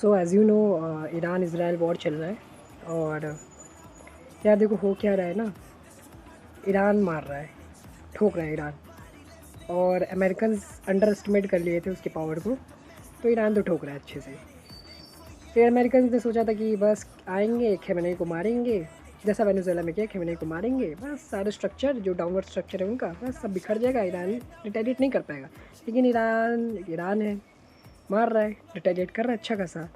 So as you know Iran Israel war चल रहा है। और यार देखो हो क्या रहा है ना, ईरान मार रहा है, ठोक रहा है ईरान। और अमेरिकन अंडर एस्टिमेट कर लिए थे उसकी पावर को, तो ईरान तो ठोक रहा है अच्छे से। फिर अमेरिकन ने सोचा था कि बस आएंगे खेमनेई को मारेंगे, जैसा वेनेजुएला में किया, खेमनेई को मारेंगे, बस सारे स्ट्रक्चर जो डाउनवर्ड स्ट्रक्चर है उनका बस सब बिखर जाएगा, ईरान रिटेलिएट नहीं कर पाएगा। लेकिन ईरान ईरान है, मार रहा है, रिटेलिएट कर रहा है अच्छा खासा।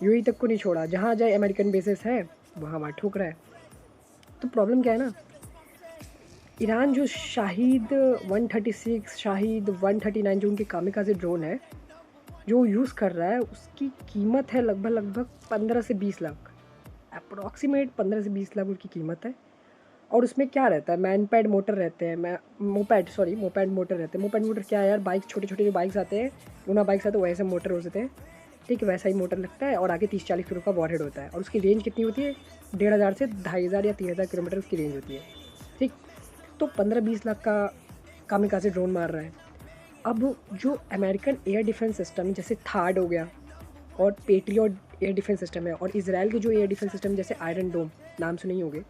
यूएई तक को नहीं छोड़ा, जहाँ जाए अमेरिकन बेसिस है वहाँ वहाँ ठोक रहा है। तो प्रॉब्लम क्या है ना, ईरान जो शाहिद 136 शाहिद 139 जो उनके कामिकाज़े ड्रोन है जो यूज़ कर रहा है, उसकी कीमत है लगभग 15 से 20 लाख, अप्रॉक्सीमेट 15 से 20 लाख उसकी कीमत है। और उसमें क्या रहता है, मैन पैड मोटर रहते हैं, मोपैड मोटर रहते हैं। मोपैड मोटर क्या है यार, बाइक छोटे छोटे जो बाइक्स आते हैं, लूना बाइक्स आते हैं, वैसे मोटर होते हैं, ठीक है, वैसा ही मोटर लगता है। और आगे 30-40 किलो का वॉरहेड होता है। और उसकी रेंज कितनी होती है, 1500 से 2500 या 3000 किलोमीटर उसकी रेंज होती है, ठीक। तो 15-20 लाख का कामिकाज़े ड्रोन मार रहा है। अब जो अमेरिकन एयर डिफेंस सिस्टम है, जैसे थार्ड हो गया और पेट्रियट एयर डिफेंस सिस्टम है, और इजराइल के जो एयर डिफेंस सिस्टम जैसे आयरन डोम, नाम सुने ही होंगे,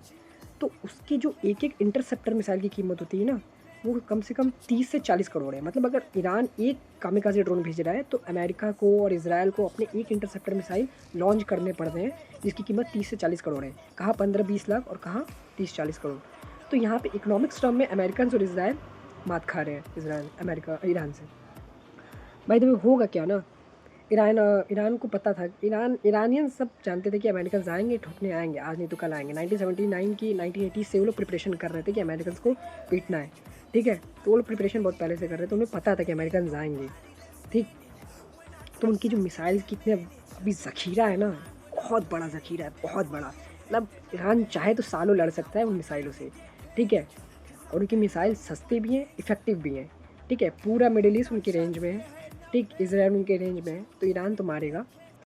तो उसकी जो एक एक इंटरसेप्टर मिसाइल की कीमत होती है ना, वो कम से कम 30 से 40 करोड़ है। मतलब अगर ईरान एक कामिकाज़े ड्रोन भेज रहा है तो अमेरिका को और इजराइल को अपने एक इंटरसेप्टर मिसाइल लॉन्च करने पड़ रहे हैं, जिसकी कीमत 30 से 40 करोड़ है। कहाँ 15-20 लाख और कहाँ 30-40 करोड़। तो यहाँ पे इकोनॉमिक्स टर्म में अमेरिकन और इसराइल मात खा रहे हैं, इसराइल अमेरिका ईरान से। भाई तुम्हें होगा क्या ना, ईरान को पता था, ईरानियन सब जानते थे कि अमेरिकन आएंगे, ठोकने आएंगे, आज नहीं तो कल आएंगे। 1979 की 1980 से वो लोग प्रिपरेशन कर रहे थे कि अमेरिकन को पीटना है, ठीक है। तो वो लोग प्रिपरेशन बहुत पहले से कर रहे थे, उन्हें पता था कि अमेरिकन आएंगे, ठीक। तो उनकी जो मिसाइल कितने अभी ज़ख़ीरा है ना, बहुत बड़ा ज़ख़ीरा है, बहुत बड़ा। मतलब ईरान चाहे तो सालों लड़ सकता है उन मिसाइलों से, ठीक है। और उनकी मिसाइल सस्ती भी हैं, इफ़ेक्टिव भी हैं, ठीक है। पूरा मिडिल ईस्ट उनकी रेंज में है, ठीक। इजराइल उनके रेंज में है, तो ईरान तो मारेगा।